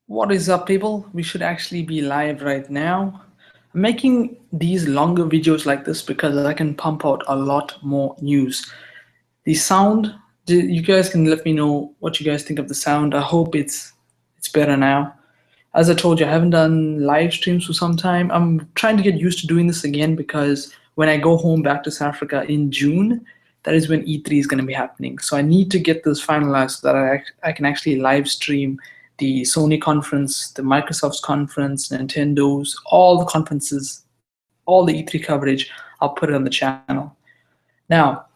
What is up, people? We should actually be live right now. I'm making these longer videos like this because I can pump out a lot more news. The sound, you guys can let me know what you guys think of the sound. I hope it's better now. As I told you, I haven't done live streams for some time. I'm trying to get used to doing this again because when I go home back to South Africa in June, that is when E3 is going to be happening. So I need to get this finalized so that I can actually live stream the Sony conference, the Microsoft's conference, Nintendo's, all the conferences, all the E3 coverage. I'll put it on the channel. Now,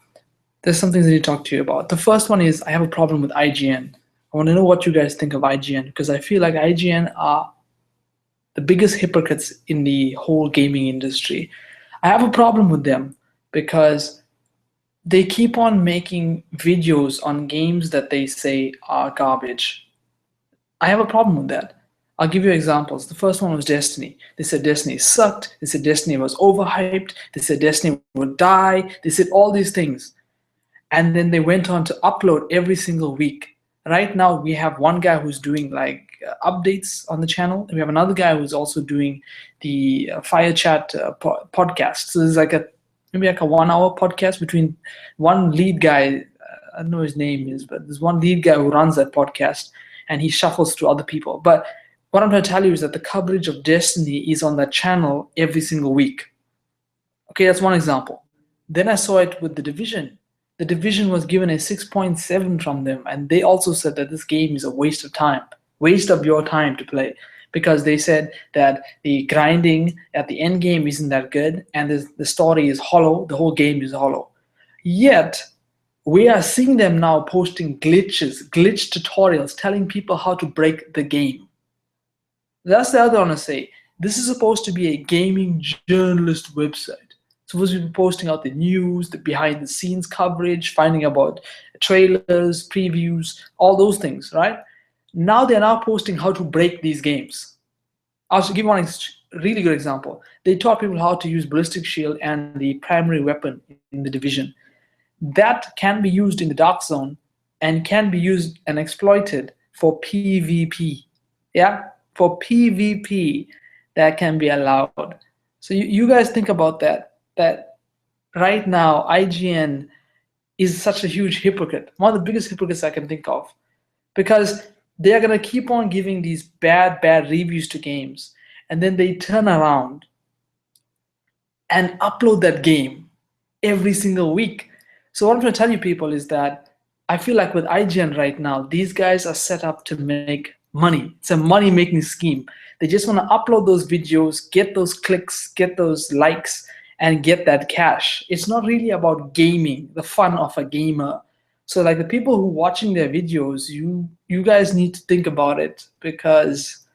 there's some things I need to talk to you about. The first one is I have a problem with IGN. I want to know what you guys think of IGN because I feel like IGN are the biggest hypocrites in the whole gaming industry. I have a problem with them because they keep on making videos on games that they say are garbage. I have a problem with that. I'll give you examples. The first one was Destiny. They said Destiny sucked. They said Destiny was overhyped. They said Destiny would die. They said all these things. And then they went on to upload every single week. Right now, we have one guy who's doing like updates on the channel. And we have another guy who's also doing the Fire Chat podcast. So there's like maybe like a 1 hour podcast between one lead guy. I don't know his name is, but there's one lead guy who runs that podcast and he shuffles through other people. But what I'm trying to tell you is that the coverage of Destiny is on that channel every single week. Okay, that's one example. Then I saw it with The Division. The Division was given a 6.7 from them, and they also said that this game is a waste of time, waste of your time to play, because they said that the grinding at the end game isn't that good, and the story is hollow, the whole game is hollow. Yet, we are seeing them now posting glitch tutorials, telling people how to break the game. That's the other one I say. This is supposed to be a gaming journalist website. Supposed to be posting out the news, the behind the scenes coverage, finding about trailers, previews, all those things, right? Now they're now posting how to break these games. I'll give one really good example. They taught people how to use ballistic shield and the primary weapon in the Division. That can be used in the Dark Zone and can be used and exploited for PvP. Yeah, for PvP, that can be allowed. So you guys think about that right now IGN is such a huge hypocrite, one of the biggest hypocrites I can think of, because they are going to keep on giving these bad reviews to games, and then they turn around and upload that game every single week. So what I'm trying to tell you people is that I feel like with IGN right now, these guys are set up to make money. It's a money-making scheme. They just want to upload those videos, get those clicks, get those likes, and get that cash. It's not really about gaming, the fun of a gamer. So like the people who are watching their videos, you guys need to think about it, because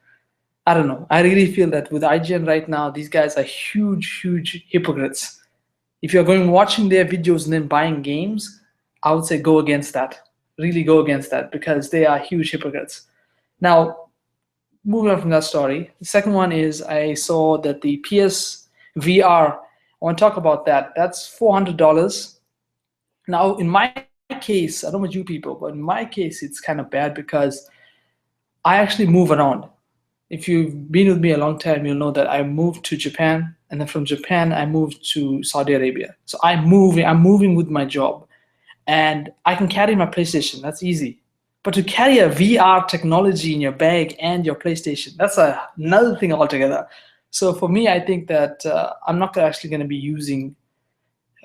I don't know. I really feel that with IGN right now, these guys are huge hypocrites. If you're going watching their videos and then buying games, I would say go against that. Really go against that, because they are huge hypocrites. Now, moving on from that story, the second one is I saw that the PS VR, I want to talk about that. That's $400. Now, in my case, I don't know about you people, but in my case, it's kind of bad because I actually move around. If you've been with me a long time, you'll know that I moved to Japan, and then from Japan, I moved to Saudi Arabia. So I'm moving with my job, and I can carry my PlayStation. That's easy. But to carry a VR technology in your bag and your PlayStation, that's another thing altogether. So for me, I think that I'm not actually going to be using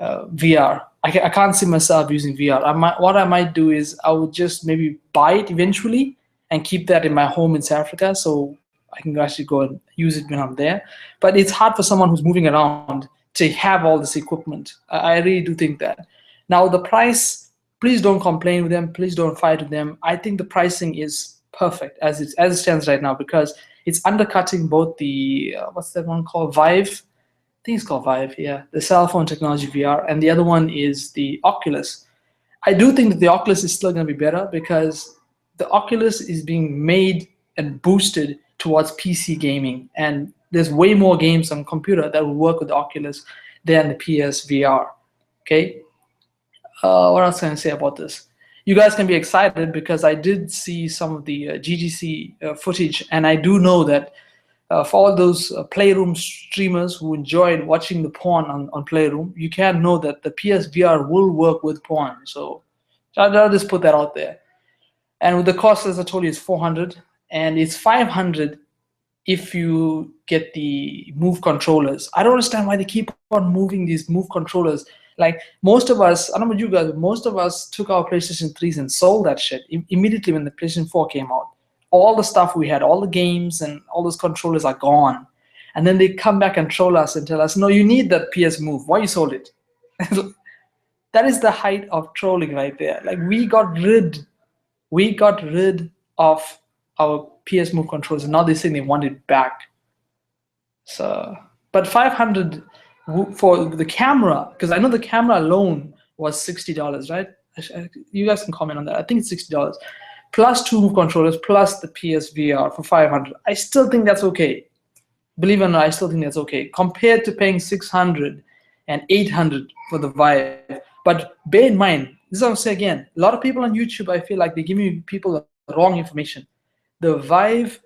VR. I can't see myself using VR. What I might do is I would just maybe buy it eventually and keep that in my home in South Africa, so I can actually go and use it when I'm there. But it's hard for someone who's moving around to have all this equipment. I really do think that. Now the price, please don't complain with them. Please don't fight with them. I think the pricing is perfect as it stands right now, because it's undercutting both the, what's that one called, Vive? I think it's called Vive, yeah, the cell phone technology VR, and the other one is the Oculus. I do think that the Oculus is still going to be better, because the Oculus is being made and boosted towards PC gaming, and there's way more games on computer that will work with the Oculus than the PS VR, okay? What else can I say about this? you guys can be excited because I did see some of the GGC footage, and I do know that for all those Playroom streamers who enjoyed watching the porn on Playroom, you can know that the PSVR will work with porn. So I'll just put that out there. And with the cost, as I told you, it's 400, and it's 500 if you get the Move controllers. I don't understand why they keep on moving these Move controllers. Like most of us, I don't know about you guys, but most of us took our PlayStation 3s and sold that shit immediately when the PlayStation 4 came out. All the stuff we had, all the games and all those controllers are gone. And then they come back and troll us and tell us, no, you need that PS Move. Why you sold it? That is the height of trolling right there. Like we got rid of our PS Move controllers, and now they're saying they want it back. So, but 500 for the camera, because I know the camera alone was $60, right? You guys can comment on that. I think it's $60 plus 2 Move controllers plus the PSVR for 500. I still think that's okay. Believe it or not, I still think that's okay compared to paying 600 and 800 for the Vive. But bear in mind, this is what I'll say again. A lot of people on YouTube, I feel like they give me people the wrong information. The Vive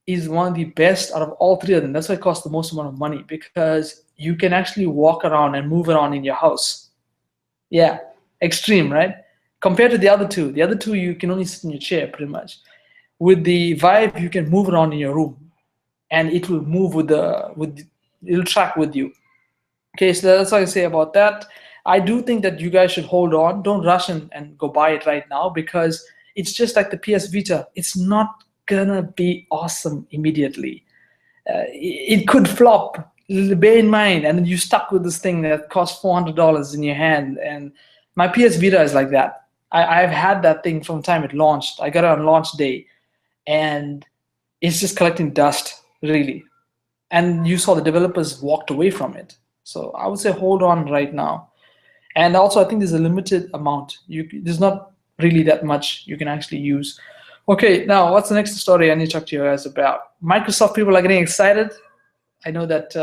is one of the best out of all three of them. That's why it costs the most amount of money, because you can actually walk around and move around in your house. Yeah, extreme, right? Compared to the other two you can only sit in your chair pretty much. With the Vive, you can move around in your room, and it will move it'll track with you. Okay, so that's what I say about that. I do think that you guys should hold on. Don't rush and go buy it right now, because it's just like the PS Vita. It's not gonna be awesome immediately. It could flop. Bear in mind, and then you're stuck with this thing that costs $400 in your hand. And my PS Vita is like that. I've had that thing from the time it launched. I got it on launch day, and it's just collecting dust, really. And you saw the developers walked away from it. So I would say hold on right now. And also, I think there's a limited amount. There's not really that much you can actually use. Okay, now what's the next story I need to talk to you guys about? Microsoft people are getting excited. I know that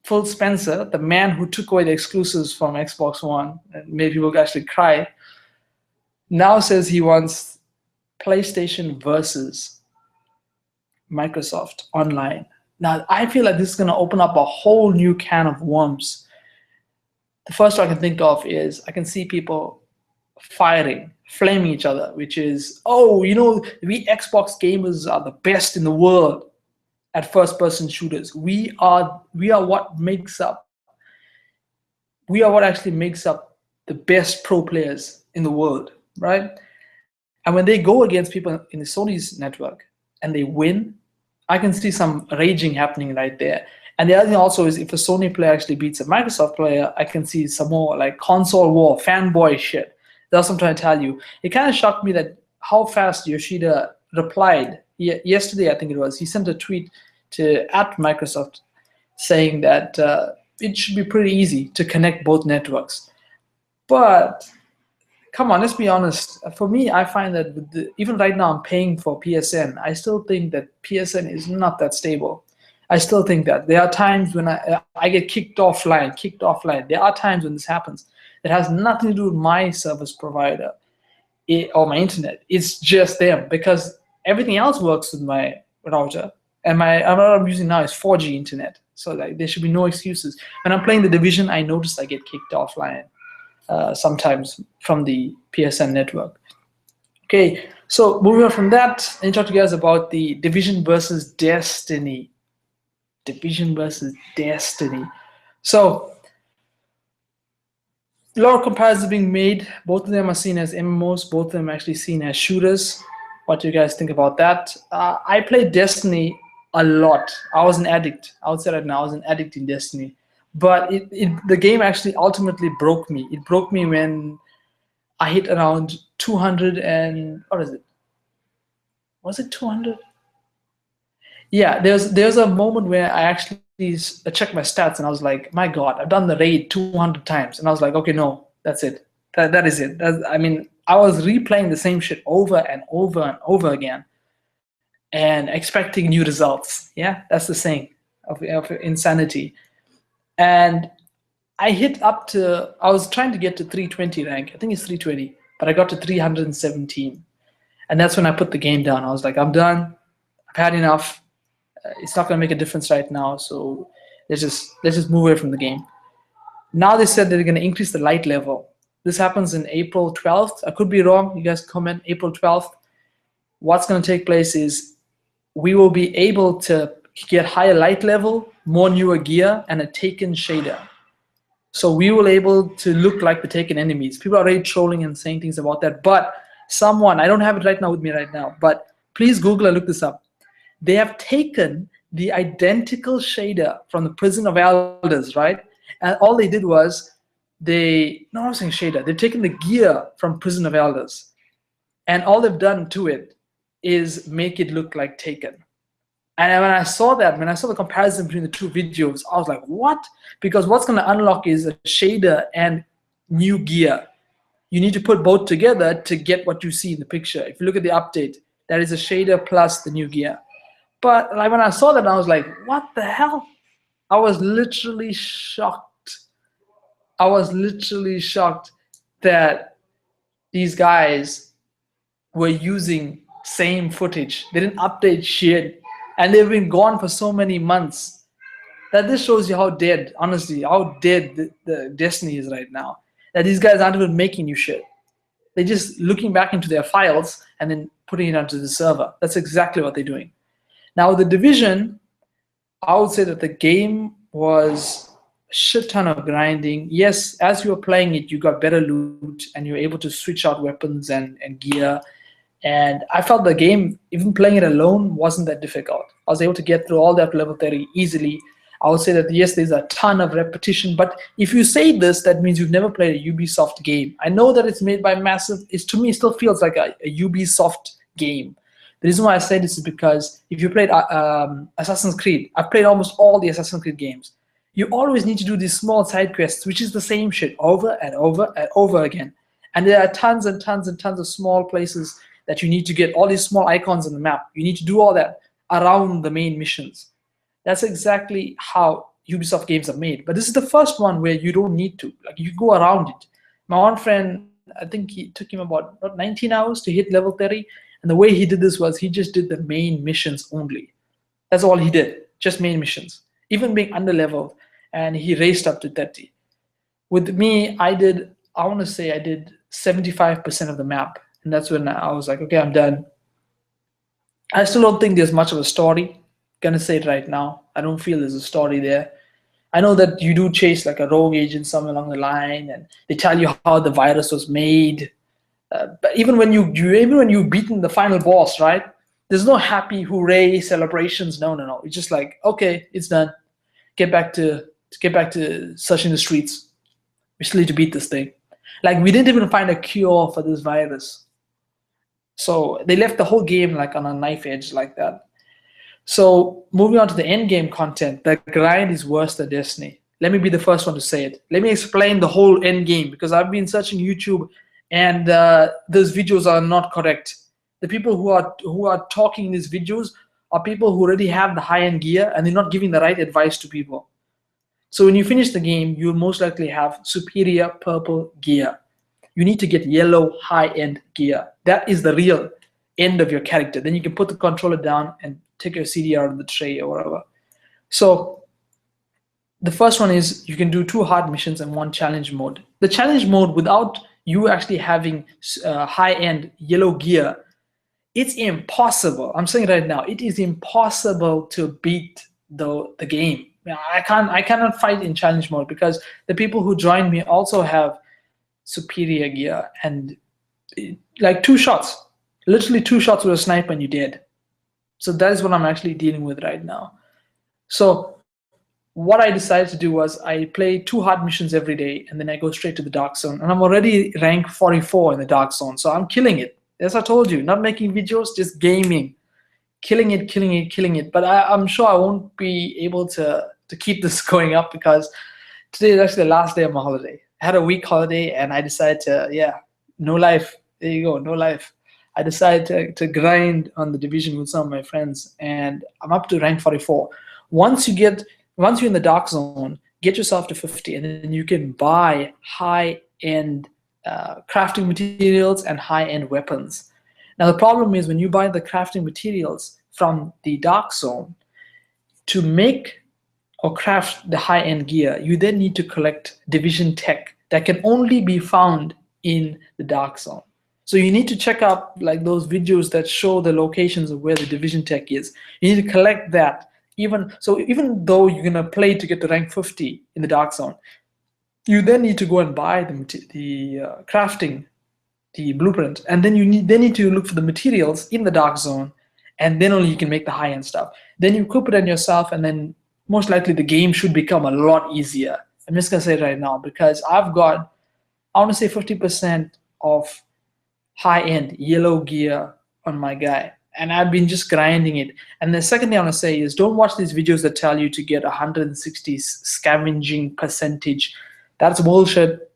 Phil Spencer, the man who took away the exclusives from Xbox One and made people actually cry, now says he wants PlayStation versus Microsoft online. Now, I feel like this is going to open up a whole new can of worms. The first one I can think of is I can see people flaming each other, which is, oh, you know, we Xbox gamers are the best in the world at first-person shooters. We are what actually makes up the best pro players in the world, right? And when they go against people in the Sony's network and they win, I can see some raging happening right there. And the other thing also is if a Sony player actually beats a Microsoft player, I can see some more like console war, fanboy shit. That's what I'm trying to tell you. It kind of shocked me that how fast Yoshida replied. Yesterday, I think it was, he sent a tweet at Microsoft saying that it should be pretty easy to connect both networks. But come on, let's be honest. For me, I find that even right now I'm paying for PSN. I still think that PSN is not that stable. I still think that. There are times when I get kicked offline. There are times when this happens. It has nothing to do with my service provider or my internet. It's just them, because everything else works with my router. And what I'm using now is 4G internet. So like, there should be no excuses. When I'm playing The Division, I notice I get kicked offline sometimes from the PSN network. Okay, so moving on from that, I need to talk to you guys about the Division versus Destiny. Division versus Destiny. So a lot of comparisons being made. Both of them are seen as MMOs. Both of them are actually seen as shooters. What do you guys think about that? I played Destiny a lot. I was an addict. I would say right now I was an addict in Destiny. But the game actually ultimately broke me. It broke me when I hit around 200 and, what is it? Was it 200? Yeah, there's a moment where I actually checked my stats and I was like, my God, I've done the raid 200 times. And I was like, okay, no, that's it. That is it. I mean, I was replaying the same shit over and over and over again and expecting new results. Yeah, that's the saying of insanity. And I hit up to, I was trying to get to 320 rank. I think it's 320. but I got to 317. And that's when I put the game down. I was like, I'm done. I've had enough. It's not going to make a difference right now. So let's just move away from the game. Now they said they're going to increase the light level. This happens in April 12th. I could be wrong. You guys comment April 12th. What's going to take place is we will be able to get higher light level, more newer gear, and a Taken shader. So we will able to look like the Taken enemies. People are already trolling and saying things about that. But someone, I don't have it right now with me right now, but please Google and look this up. They have taken the identical shader from the Prison of Elders, right? And all they did was I'm saying shader. They've taken the gear from Prison of Elders, and all they've done to it is make it look like Taken. And when I saw the comparison between the two videos, I was like, what? Because what's going to unlock is a shader and new gear. You need to put both together to get what you see in the picture. If you look at the update, that is a shader plus the new gear. But like when I saw that, I was like, what the hell? I was literally shocked. I was literally shocked that these guys were using same footage. They didn't update shit. And they've been gone for so many months. That this shows you how dead, honestly, how dead the Destiny is right now. That these guys aren't even making new shit. They're just looking back into their files and then putting it onto the server. That's exactly what they're doing. Now, the Division, I would say that the game was a shit ton of grinding. Yes, as you were playing it, you got better loot and you were able to switch out weapons and gear. And I felt the game, even playing it alone, wasn't that difficult. I was able to get through all that level 30 easily. I would say that, yes, there's a ton of repetition, but if you say this, that means you've never played a Ubisoft game. I know that it's made by massive, to me, it still feels like a Ubisoft game. The reason why I say this is because if you played Assassin's Creed, I've played almost all the Assassin's Creed games. You always need to do these small side quests, which is the same shit over and over and over again. And there are tons and tons and tons of small places that you need to get all these small icons on the map. You need to do all that around the main missions. That's exactly how Ubisoft games are made. But this is the first one where you don't need to. Like, you go around it. My one friend, I think it took him about 19 hours to hit level 30. And the way he did this was he just did the main missions only. That's all he did, just main missions, even being under-leveled. And he raced up to 30. With me, I did 75% of the map. And that's when I was like, okay, I'm done. I still don't think there's much of a story. Gonna say it right now. I don't feel there's a story there. I know that you do chase like a rogue agent somewhere along the line, and they tell you how the virus was made. But even when you've beaten the final boss, right? There's no happy hooray celebrations. No. It's just like, okay, it's done. Get back to searching the streets. We still need to beat this thing. Like, we didn't even find a cure for this virus. So they left the whole game like on a knife edge like that. So moving on to the end game content, the grind is worse than Destiny. Let me be the first one to say it. Let me explain the whole end game, because I've been searching YouTube and those videos are not correct. The people who are talking in these videos are people who already have the high-end gear and they're not giving the right advice to people. So when you finish the game, you'll most likely have superior purple gear. You need to get yellow high-end gear. That is the real end of your character. Then you can put the controller down and take your CD out of the tray or whatever. So the first one is you can do 2 hard missions and 1 challenge mode. The challenge mode, without you actually having high-end yellow gear, it's impossible. I'm saying right now, it is impossible to beat the game. I cannot fight in challenge mode because the people who join me also have superior gear, and like 2 shots, literally 2 shots with a sniper and you're dead. So that is what I'm actually dealing with right now. So what I decided to do was I play 2 hard missions every day, and then I go straight to the dark zone. And I'm already rank 44 in the dark zone, so I'm killing it. As I told you, not making videos, just gaming, killing it. But I'm sure I won't be able to keep this going up, because today is actually the last day of my holiday. I had a week holiday and I decided to, no life. There you go, no life. I decided to grind on the Division with some of my friends, and I'm up to rank 44. Once you're in the dark zone, get yourself to 50, and then you can buy high-end crafting materials, and high-end weapons. Now the problem is when you buy the crafting materials from the dark zone to make or craft the high-end gear, you then need to collect division tech that can only be found in the dark zone. So you need to check out like those videos that show the locations of where the division tech is. You need to collect that. Even though you're gonna play to get to rank 50 in the dark zone, you then need to go and buy the crafting, the blueprint, and then you need to look for the materials in the dark zone, and then only you can make the high-end stuff. Then you equip it on yourself, and then most likely the game should become a lot easier. I'm just gonna say it right now because I've got, I want to say 50% of high-end yellow gear on my guy, and I've been just grinding it. And the second thing I want to say is don't watch these videos that tell you to get 160 scavenging percentage. That's bullshit,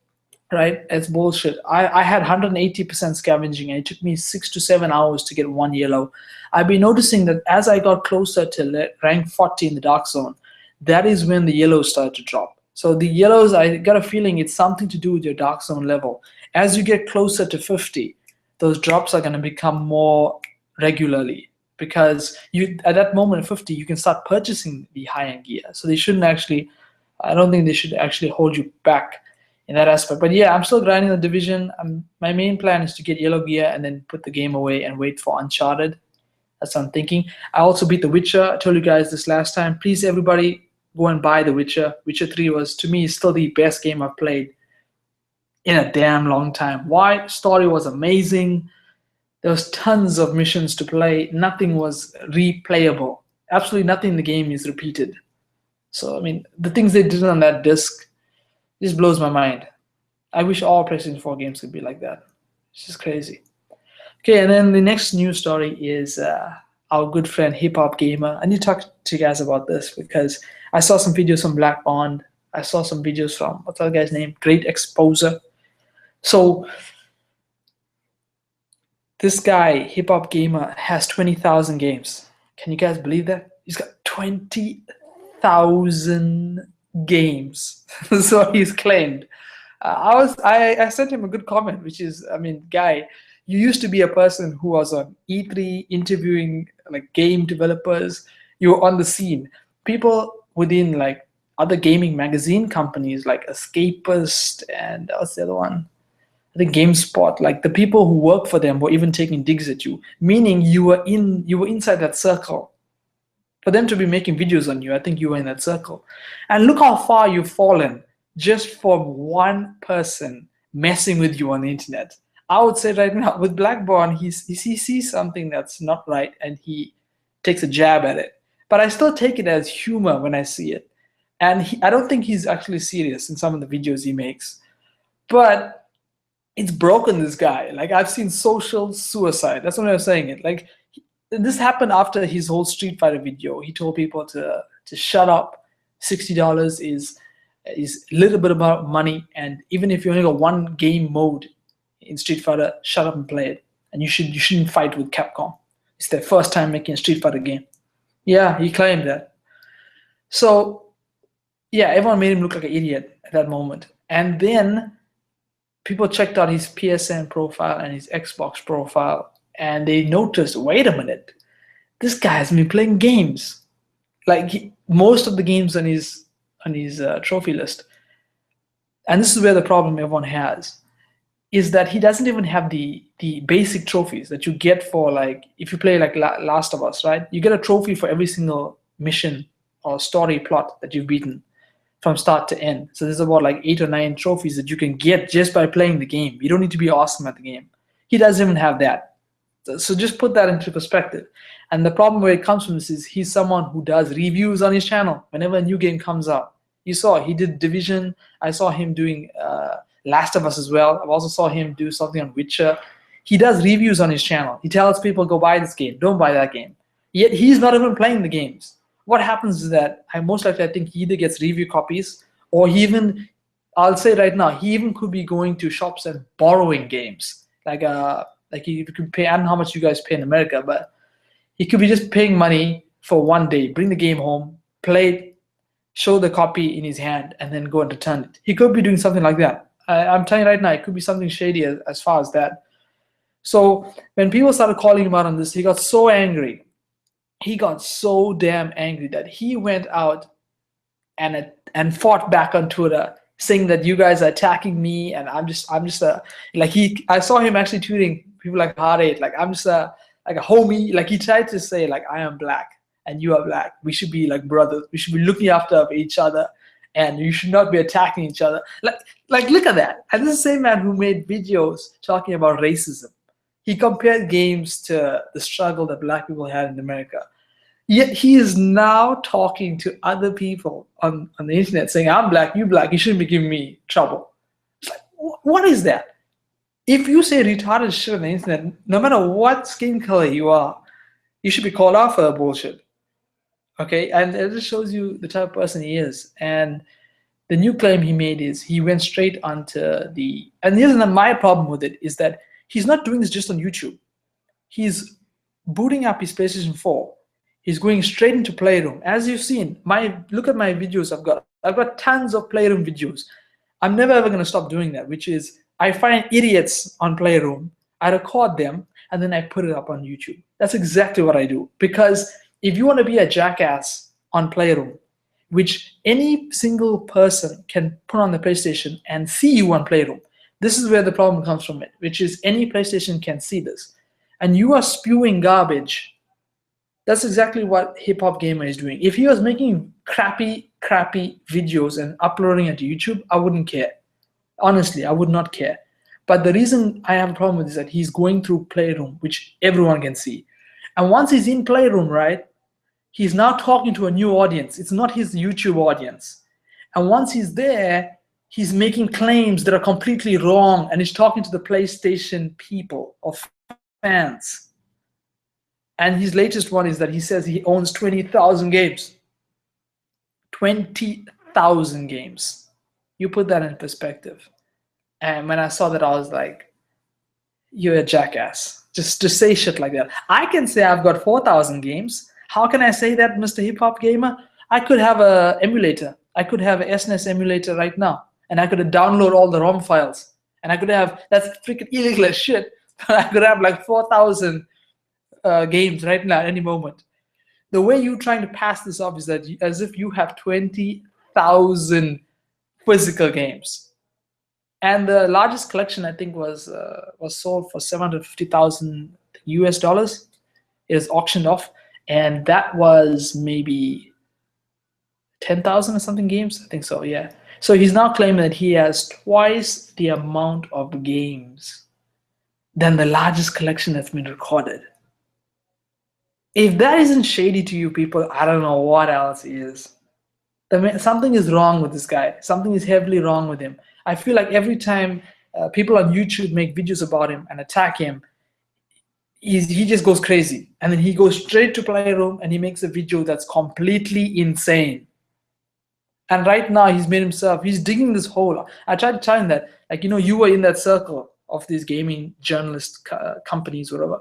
right? It's bullshit. I had 180% scavenging, and it took me 6 to 7 hours to get one yellow. I've been noticing that as I got closer to rank 40 in the dark zone, that is when the yellows started to drop. So the yellows, I got a feeling it's something to do with your dark zone level. As you get closer to 50, those drops are going to become more regularly because you at that moment at 50, you can start purchasing the high-end gear. So they shouldn't actually, I don't think they should actually hold you back in that aspect. But yeah, I'm still grinding the division. My main plan is to get yellow gear and then put the game away and wait for Uncharted. That's what I'm thinking. I also beat The Witcher. I told you guys this last time. Please, everybody, go and buy The Witcher. Witcher 3 was, to me, still the best game I've played in a damn long time. Why? Story was amazing. There was tons of missions to play. Nothing was replayable. Absolutely nothing in the game is repeated. So, I mean, the things they did on that disc just blows my mind. I wish all PlayStation 4 games could be like that. It's just crazy. Okay, and then the next news story is our good friend Hiphopgamer. I need to talk to you guys about this because I saw some videos from Black Bond. I saw some videos from, what's that guy's name? Great Exposer. So this guy, Hiphopgamer, has 20,000 games. Can you guys believe that? He's got 20,000 games. So he's claimed. I sent him a good comment, which is, I mean, guy, you used to be a person who was on E3 interviewing like game developers. You were on the scene. People within like other gaming magazine companies like Escapist and what's the other one? I think GameSpot. Like the people who work for them were even taking digs at you, meaning you were inside that circle. For them to be making videos on you, I think you were in that circle. And look how far you've fallen just from one person messing with you on the internet. I would say right now with Blackburn, he sees something that's not right and he takes a jab at it. But I still take it as humor when I see it. And I don't think he's actually serious in some of the videos he makes. But it's broken, this guy. Like, I've seen social suicide. That's what I was saying. It like this happened after his whole Street Fighter video. He told people to shut up. $60 is a little bit about money, and even if you only got one game mode in Street Fighter, shut up and play it. And you shouldn't fight with Capcom. It's their first time making a Street Fighter game. Yeah, he claimed that. So yeah, everyone made him look like an idiot at that moment. And then people checked out his PSN profile and his Xbox profile, and they noticed, wait a minute, this guy has been playing games. Like most of the games on his trophy list. And this is where the problem everyone has, is that he doesn't even have the basic trophies that you get for, like, if you play like Last of Us, right? You get a trophy for every single mission or story plot that you've beaten from start to end. So there's about like 8 or 9 trophies that you can get just by playing the game. You don't need to be awesome at the game. He doesn't even have that. So just put that into perspective. And the problem where it comes from is he's someone who does reviews on his channel whenever a new game comes out. You saw he did Division. I saw him doing Last of Us as well. I've also saw him do something on Witcher. He does reviews on his channel. He tells people, go buy this game, don't buy that game. Yet he's not even playing the games. What happens is that I think he either gets review copies, or he even, I'll say right now, he even could be going to shops and borrowing games. Like you could pay, I don't know how much you guys pay in America, but he could be just paying money for one day, bring the game home, play it, show the copy in his hand, and then go and return it. He could be doing something like that. I'm telling you right now, it could be something shady as far as that. So when people started calling him out on this, he got so angry. He got so damn angry that he went out and fought back on Twitter, saying that you guys are attacking me, and I'm just a like he. I saw him actually tweeting people like Hard Eight, like I'm just a like a homie. Like he tried to say like I am black and you are black. We should be like brothers. We should be looking after each other, and you should not be attacking each other. Like look at that. And this is the same man who made videos talking about racism. He compared games to the struggle that black people had in America. Yet he is now talking to other people on the internet saying, I'm black, you black, you shouldn't be giving me trouble. It's like, what is that? If you say retarded shit on the internet, no matter what skin color you are, you should be called out for that bullshit. Okay, and it just shows you the type of person he is. And the new claim he made is he went straight onto the, and here's my problem with it, is that he's not doing this just on YouTube. He's booting up his PlayStation 4. He's going straight into Playroom. As you've seen, look at my videos I've got tons of Playroom videos. I'm never ever gonna stop doing that, which is I find idiots on Playroom, I record them, and then I put it up on YouTube. That's exactly what I do. Because if you wanna be a jackass on Playroom, which any single person can put on the PlayStation and see you on Playroom, this is where the problem comes from it, which is any PlayStation can see this. And you are spewing garbage. That's exactly what Hiphopgamer is doing. If he was making crappy videos and uploading it to YouTube, I wouldn't care. Honestly, I would not care. But the reason I have a problem with this is that he's going through Playroom, which everyone can see. And once he's in Playroom, right, he's now talking to a new audience. It's not his YouTube audience. And once he's there, he's making claims that are completely wrong, and he's talking to the PlayStation people or fans. And his latest one is that he says he owns 20,000 games. 20,000 games. You put that in perspective. And when I saw that, I was like, you're a jackass. Just to say shit like that. I can say I've got 4,000 games. How can I say that, Mr. Hiphopgamer? I could have an emulator. I could have an SNES emulator right now. And I could download all the ROM files. And I could have, that's freaking illegal as shit. But I could have like 4,000 games right now at any moment. The way you're trying to pass this off is that as if you have 20,000 physical games. And the largest collection, I think, was sold for $750,000 US. It was auctioned off, and that was maybe 10,000 or something games. I think so, yeah. So he's now claiming that he has twice the amount of games than the largest collection that's been recorded. If that isn't shady to you people, I don't know what else is. Something is wrong with this guy. Something is heavily wrong with him. I feel like every time people on YouTube make videos about him and attack him, he just goes crazy. And then he goes straight to Playroom and he makes a video that's completely insane. And right now he's digging this hole. I tried to tell him that, like, you know, you were in that circle of these gaming journalist companies, whatever.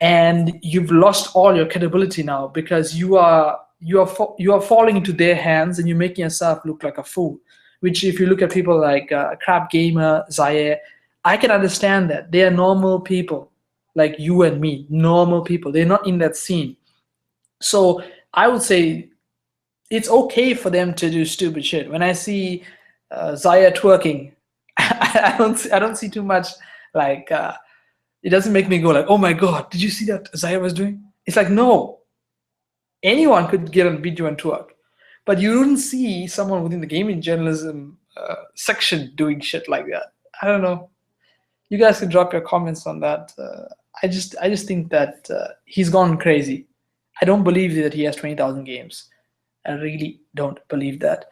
And you've lost all your credibility now because you are falling into their hands and you're making yourself look like a fool. Which, if you look at people like Crap Gamer, Zaire, I can understand that they are normal people, like you and me, normal people. They're not in that scene. So I would say it's okay for them to do stupid shit. When I see Zaire twerking, I don't see too much like. It doesn't make me go like, oh my God, did you see that Zaire was doing? It's like, no. Anyone could get on video and twerk. But you wouldn't see someone within the gaming journalism section doing shit like that. I don't know. You guys can drop your comments on that. I just think that he's gone crazy. I don't believe that he has 20,000 games. I really don't believe that.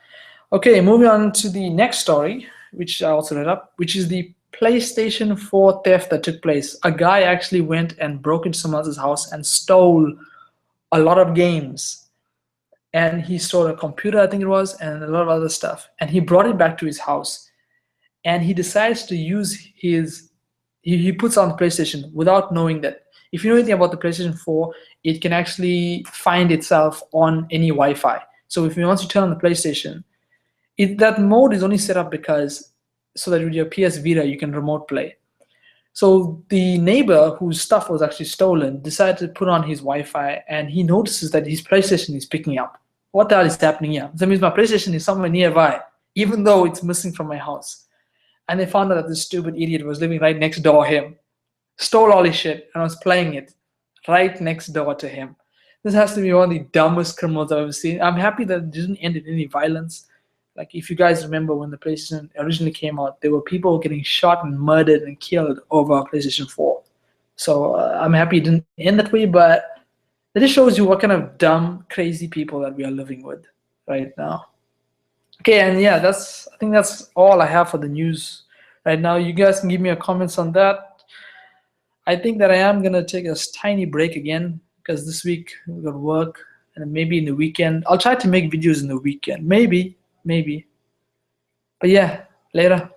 Okay, moving on to the next story, which I also read up, which is the PlayStation 4 theft that took place. A guy actually went and broke into someone else's house and stole a lot of games. And he stole a computer, I think it was, and a lot of other stuff. And he brought it back to his house. And he decides to use he puts on the PlayStation without knowing that. If you know anything about the PlayStation 4, it can actually find itself on any Wi-Fi. So once you turn on the PlayStation, that mode is only set up because so that with your PS Vita you can remote play. So the neighbor whose stuff was actually stolen decided to put on his Wi-Fi, and he notices that his PlayStation is picking up. What the hell is happening here? That means my PlayStation is somewhere nearby, even though it's missing from my house. And they found out that this stupid idiot was living right next door to him, stole all his shit, and was playing it right next door to him. This has to be one of the dumbest criminals I've ever seen. I'm happy that it didn't end in any violence. Like, if you guys remember when the PlayStation originally came out, there were people getting shot and murdered and killed over PlayStation 4. So I'm happy it didn't end that way, but it just shows you what kind of dumb, crazy people that we are living with right now. Okay, and yeah, I think that's all I have for the news right now. You guys can give me your comments on that. I think that I am gonna take a tiny break again because this week we got work, and maybe in the weekend I'll try to make videos in the weekend. Maybe. But yeah, later.